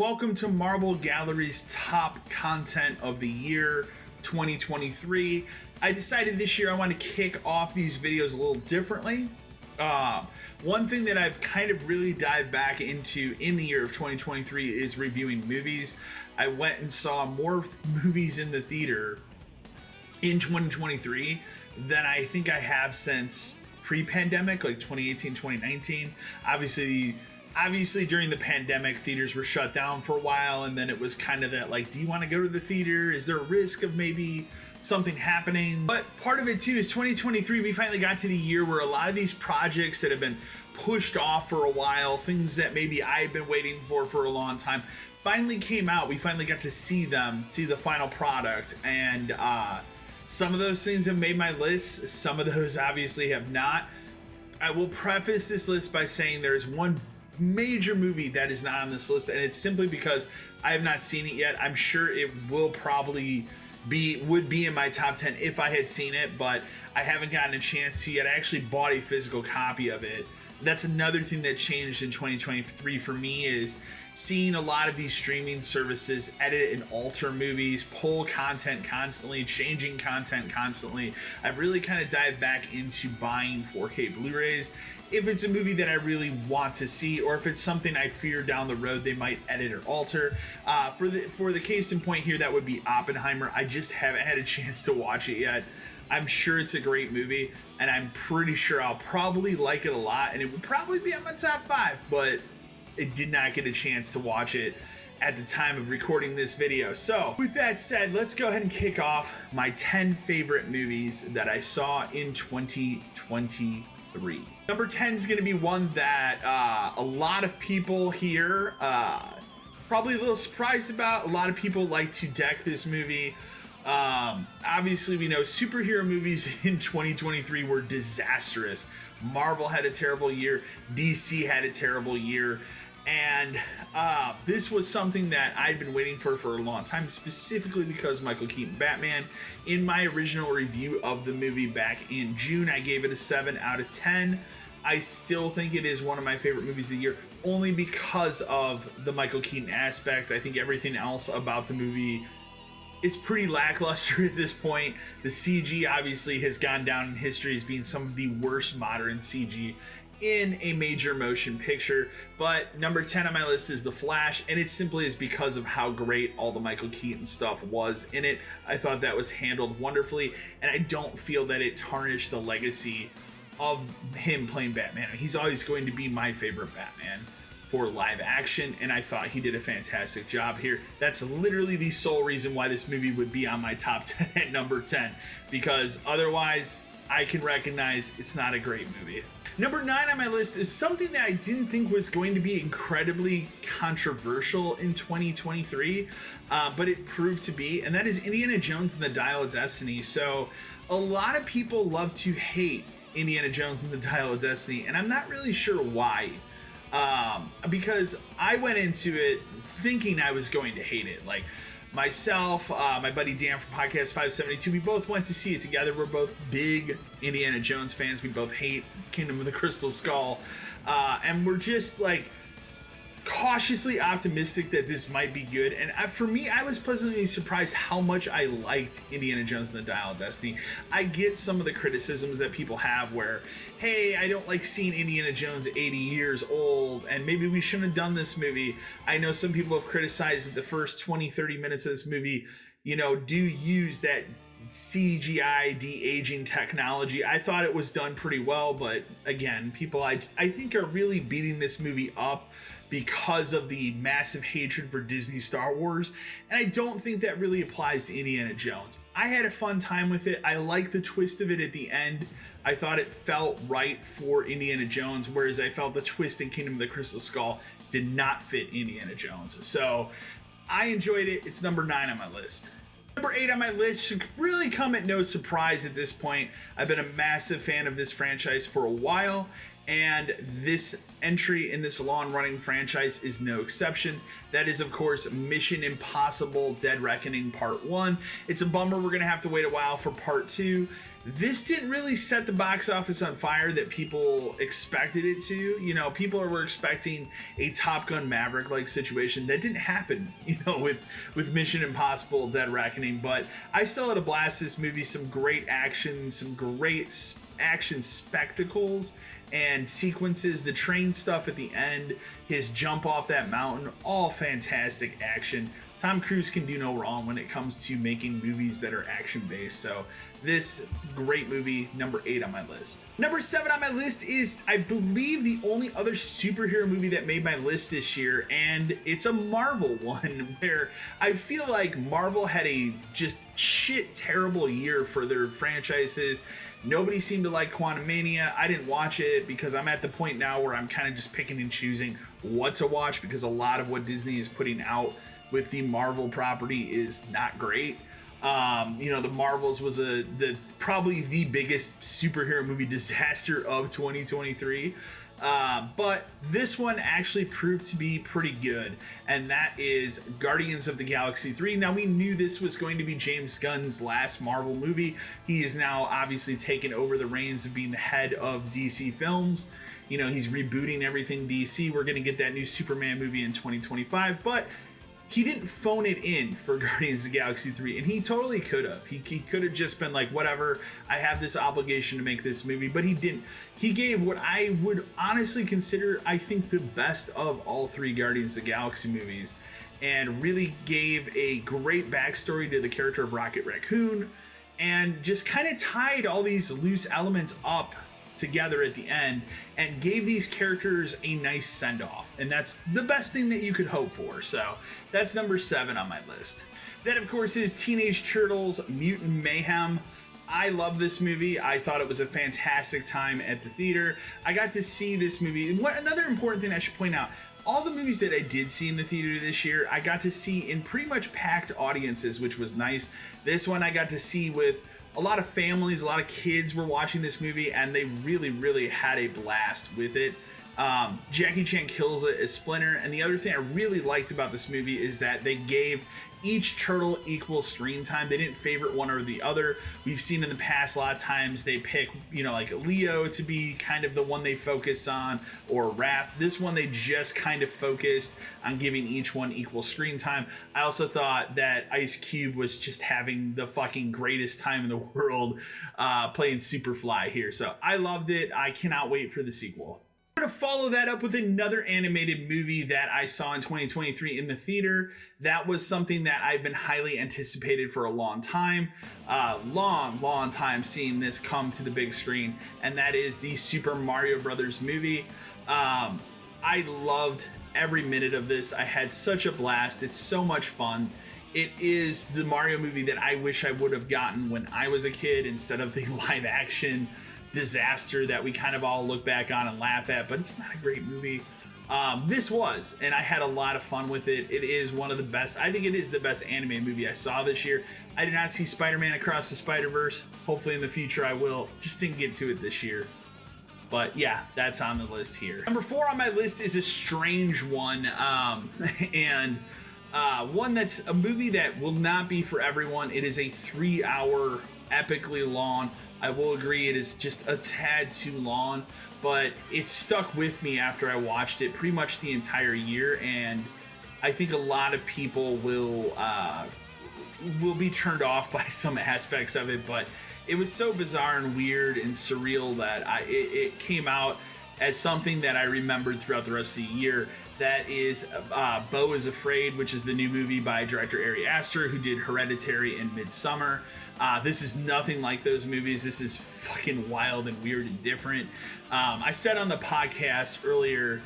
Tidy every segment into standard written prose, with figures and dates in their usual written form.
welcome to Marble Gallery's top content of the year 2023. I decided this year I want to kick off these videos a little differently. One thing that I've kind of really dived back into in the year of 2023 is reviewing movies. I went and saw more movies in the theater in 2023 than I think I have since pre-pandemic, like 2018, 2019. Obviously during the pandemic, theaters were shut down for a while, and then it was kind of that, like, do you want to go to the theater? Is there a risk of maybe something happening? But part of it too is 2023, we finally got to the year where a lot of these projects that have been pushed off for a while, things that maybe I've been waiting for a long time, finally came out. We finally got to see them, see the final product, and some of those things have made my list. Some of those obviously have not. I will preface this list by saying there is one major movie that is not on this list, and it's simply because I have not seen it yet. I'm sure it will probably would be in my top 10 if I had seen it, but I haven't gotten a chance to yet. I actually bought a physical copy of it. That's another thing that changed in 2023 for me, is seeing a lot of these streaming services edit and alter movies, pull content constantly, changing content constantly. I've really kind of dived back into buying 4K Blu-rays if it's a movie that I really want to see, or if it's something I fear down the road they might edit or alter. For the case in point here, that would be Oppenheimer. I just haven't had a chance to watch it yet. I'm sure it's a great movie, and I'm pretty sure I'll probably like it a lot, and it would probably be on my top 5, but it did not get a chance to watch it at the time of recording this video. So with that said, let's go ahead and kick off my 10 favorite movies that I saw in 2023. Number 10 is going to be one that a lot of people here probably a little surprised about. A lot of people like to deck this movie. Obviously, we know superhero movies in 2023 were disastrous. Marvel had a terrible year. DC had a terrible year. And this was something that I'd been waiting for a long time, specifically because Michael Keaton Batman. In my original review of the movie back in June, I gave it a 7 out of 10. I still think it is one of my favorite movies of the year, only because of the Michael Keaton aspect. I think everything else about the movie, it's pretty lackluster at this point. The CG obviously has gone down in history as being some of the worst modern CG in a major motion picture. But number 10 on my list is The Flash, and it simply is because of how great all the Michael Keaton stuff was in it. I thought that was handled wonderfully, and I don't feel that it tarnished the legacy of him playing Batman. He's always going to be my favorite Batman for live action, and I thought he did a fantastic job here. That's literally the sole reason why this movie would be on my top 10 at number 10, because otherwise I can recognize it's not a great movie. Number 9 on my list is something that I didn't think was going to be incredibly controversial in 2023, but it proved to be, and that is Indiana Jones and the Dial of Destiny. So a lot of people love to hate Indiana Jones and the Dial of Destiny, and I'm not really sure why. Because I went into it thinking I was going to hate it. Like myself, my buddy Dan from Podcast 572, we both went to see it together. We're both big Indiana Jones fans. We both hate Kingdom of the Crystal Skull. And we're just like cautiously optimistic that this might be good. And for me, I was pleasantly surprised how much I liked Indiana Jones and the Dial of Destiny. I get some of the criticisms that people have where, hey, I don't like seeing Indiana Jones 80 years old, and maybe we shouldn't have done this movie. I know some people have criticized that the first 20-30 minutes of this movie, do use that CGI de-aging technology. I thought it was done pretty well, but again, people I think are really beating this movie up because of the massive hatred for Disney Star Wars, and I don't think that really applies to Indiana Jones. I had a fun time with it. I like the twist of it at the end. I thought it felt right for Indiana Jones, whereas I felt the twist in Kingdom of the Crystal Skull did not fit Indiana Jones. So I enjoyed it. It's number 9 on my list. Number 8 on my list should really come at no surprise at this point. I've been a massive fan of this franchise for a while, and this entry in this long-running franchise is no exception. That is, of course, Mission Impossible: Dead Reckoning Part 1. It's a bummer we're going to have to wait a while for Part 2. This didn't really set the box office on fire that people expected it to. You know, people were expecting a Top Gun Maverick like situation. That didn't happen, you know, with Mission Impossible Dead Reckoning. But I still had a blast this movie. Some great action, some great action spectacles and sequences. The train stuff at the end, his jump off that mountain, all fantastic action. Tom Cruise can do no wrong when it comes to making movies that are action based. So this great movie, number 8 on my list. Number 7 on my list is, I believe, the only other superhero movie that made my list this year, and it's a Marvel one where I feel like Marvel had a just shit terrible year for their franchises. Nobody seemed to like Quantumania. I didn't watch it because I'm at the point now where I'm kind of just picking and choosing what to watch, because a lot of what Disney is putting out with the Marvel property is not great. You know, the Marvels was probably the biggest superhero movie disaster of 2023. But this one actually proved to be pretty good, and that is Guardians of the Galaxy 3. Now, we knew this was going to be James Gunn's last Marvel movie. He is now obviously taken over the reins of being the head of DC Films. You know, he's rebooting everything DC. We're going to get that new Superman movie in 2025, but he didn't phone it in for Guardians of the Galaxy 3, and he totally could have. He could have just been like, whatever, I have this obligation to make this movie, but he didn't. He gave what I would honestly consider, I think, the best of all 3 Guardians of the Galaxy movies, and really gave a great backstory to the character of Rocket Raccoon, and just kind of tied all these loose elements up together at the end and gave these characters a nice send-off, and that's the best thing that you could hope for. So that's number 7 on my list. That, of course, is Teenage Turtles Mutant Mayhem. I love this movie. I thought it was a fantastic time at the theater. I got to see this movie. Another important thing I should point out, all the movies that I did see in the theater this year, I got to see in pretty much packed audiences, which was nice. This one I got to see with a lot of families, a lot of kids were watching this movie, and they really had a blast with it. Jackie Chan kills it as Splinter, and the other thing I really liked about this movie is that they gave each turtle equal screen time. They didn't favorite one or the other. We've seen in the past a lot of times they pick, you know, like Leo to be kind of the one they focus on, or Raph. This one they just kind of focused on giving each one equal screen time. I also thought that Ice Cube was just having the fucking greatest time in the world playing Superfly here. So I loved it. I cannot wait for the sequel. To follow that up with another animated movie that I saw in 2023 in the theater. That was something that I've been highly anticipated for a long time. Long time seeing this come to the big screen, and that is the Super Mario Brothers movie. I loved every minute of this. I had such a blast. It's so much fun. It is the Mario movie that I wish I would have gotten when I was a kid instead of the live action disaster that we kind of all look back on and laugh at, but it's not a great movie. This was, and I had a lot of fun with it. It is one of the best. I think it is the best anime movie I saw this year. I did not see Spider-Man Across the Spider-Verse. Hopefully in the future I will. Just didn't get to it this year. But yeah, that's on the list here. Number 4 on my list is a strange one, and one that's a movie that will not be for everyone. It is a 3-hour, epically long. I will agree it is just a tad too long, but it stuck with me after I watched it pretty much the entire year, and I think a lot of people will be turned off by some aspects of it, but it was so bizarre and weird and surreal that it came out as something that I remembered throughout the rest of the year. That is Beau is Afraid, which is the new movie by director Ari Aster, who did Hereditary and Midsommar. This is nothing like those movies. This is fucking wild and weird and different. I said on the podcast earlier,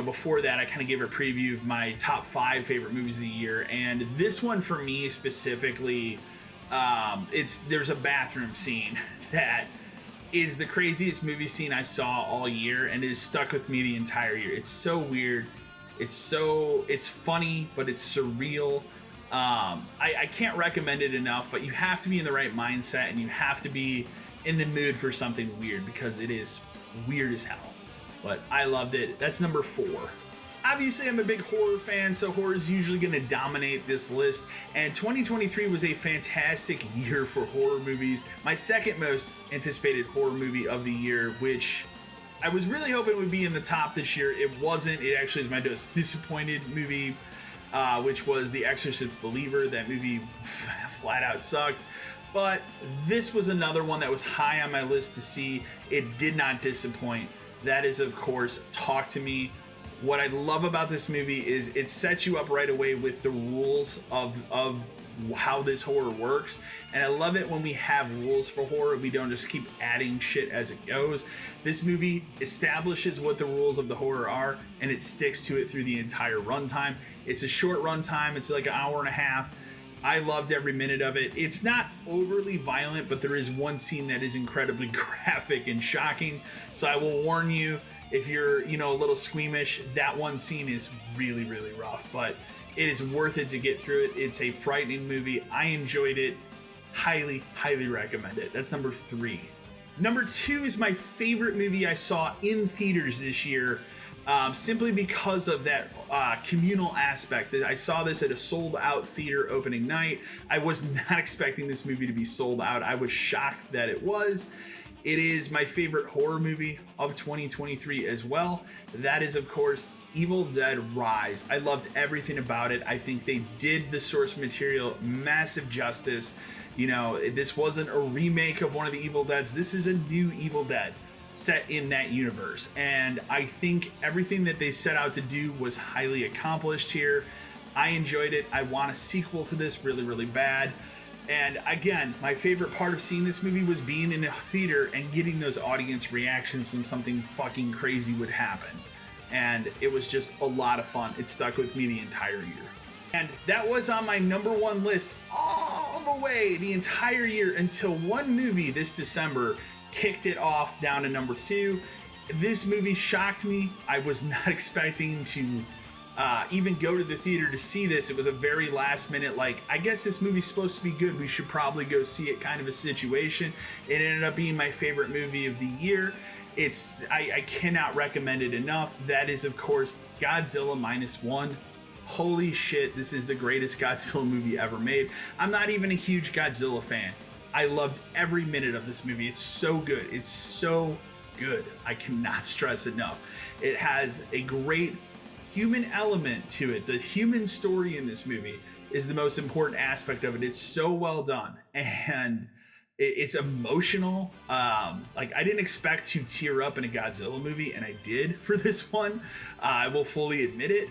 before that, I kind of gave a preview of my top 5 favorite movies of the year, and this one for me specifically, there's a bathroom scene that is the craziest movie scene I saw all year, and it has stuck with me the entire year. It's so weird. It's funny, but it's surreal. I can't recommend it enough, but you have to be in the right mindset and you have to be in the mood for something weird, because it is weird as hell. But I loved it. That's number 4. Obviously, I'm a big horror fan, so horror is usually going to dominate this list. And 2023 was a fantastic year for horror movies. My second most anticipated horror movie of the year, which I was really hoping would be in the top this year. It wasn't. It actually is my most disappointed movie, which was The Exorcist Believer. That movie flat out sucked. But this was another one that was high on my list to see. It did not disappoint. That is, of course, Talk to Me. What I love about this movie is it sets you up right away with the rules of how this horror works. And I love it when we have rules for horror. We don't just keep adding shit as it goes. This movie establishes what the rules of the horror are, and it sticks to it through the entire runtime. It's a short runtime. It's like an hour and a half. I loved every minute of it. It's not overly violent, but there is one scene that is incredibly graphic and shocking. So I will warn you, if you're, a little squeamish, that one scene is really, really rough, but it is worth it to get through it. It's a frightening movie. I enjoyed it. Highly, highly recommend it. That's number 3. Number 2 is my favorite movie I saw in theaters this year. Simply because of that communal aspect. I saw this at a sold-out theater opening night. I was not expecting this movie to be sold out. I was shocked that it was. It is my favorite horror movie of 2023 as well. That is, of course, Evil Dead Rise. I loved everything about it. I think they did the source material massive justice. This wasn't a remake of one of the Evil Deads. This is a new Evil Dead set in that universe, and I think everything that they set out to do was highly accomplished here. I enjoyed it. I want a sequel to this really, really bad. And again, my favorite part of seeing this movie was being in a theater and getting those audience reactions when something fucking crazy would happen. And it was just a lot of fun. It stuck with me the entire year. And that was on my number 1 list all the way the entire year until one movie this December kicked it off down to number 2. This movie shocked me. I was not expecting to even go to the theater to see this. It was a very last minute, I guess this movie's supposed to be good, we should probably go see it kind of a situation. It ended up being my favorite movie of the year. I cannot recommend it enough. That is, of course, Godzilla Minus One. Holy shit, this is the greatest Godzilla movie ever made. I'm not even a huge Godzilla fan. I loved every minute of this movie. It's so good. It's so good. I cannot stress enough. It has a great human element to it. The human story in this movie is the most important aspect of it. It's so well done, and it's emotional. I didn't expect to tear up in a Godzilla movie, and I did for this one. I will fully admit it.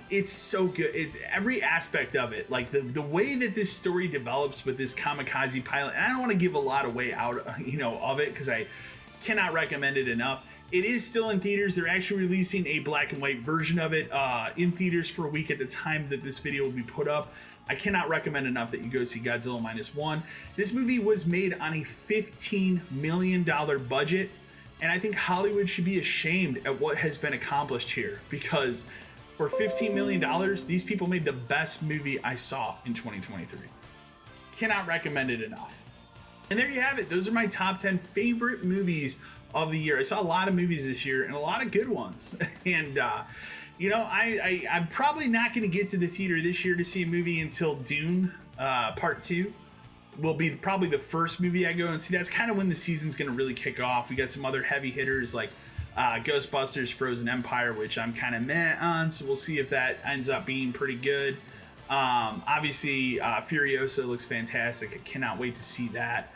It's so good. It's every aspect of it, the way that this story develops with this kamikaze pilot. And I don't want to give a lot away out, of it, because I cannot recommend it enough. It is still in theaters. They're actually releasing a black and white version of it in theaters for a week at the time that this video will be put up. I cannot recommend enough that you go see Godzilla Minus One. This movie was made on a $15 million budget, and I think Hollywood should be ashamed at what has been accomplished here, because for $15 million, these people made the best movie I saw in 2023. Cannot recommend it enough. And there you have it. Those are my top 10 favorite movies of the year. I saw a lot of movies this year and a lot of good ones. And, I'm probably not going to get to the theater this year to see a movie until Dune Part 2 will be probably the first movie I go and see. That's kind of when the season's going to really kick off. We got some other heavy hitters like Ghostbusters, Frozen Empire, which I'm kind of meh on, so we'll see if that ends up being pretty good. Obviously, Furiosa looks fantastic. I cannot wait to see that.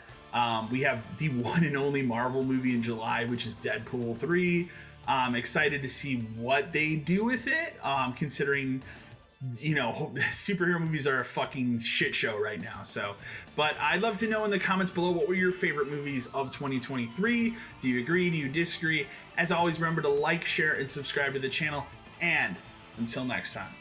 We have the one and only Marvel movie in July, which is Deadpool 3. I'm excited to see what they do with it, considering, superhero movies are a fucking shit show right now. But I'd love to know in the comments below, what were your favorite movies of 2023? Do you agree? Do you disagree? As always, remember to like, share, and subscribe to the channel. And until next time.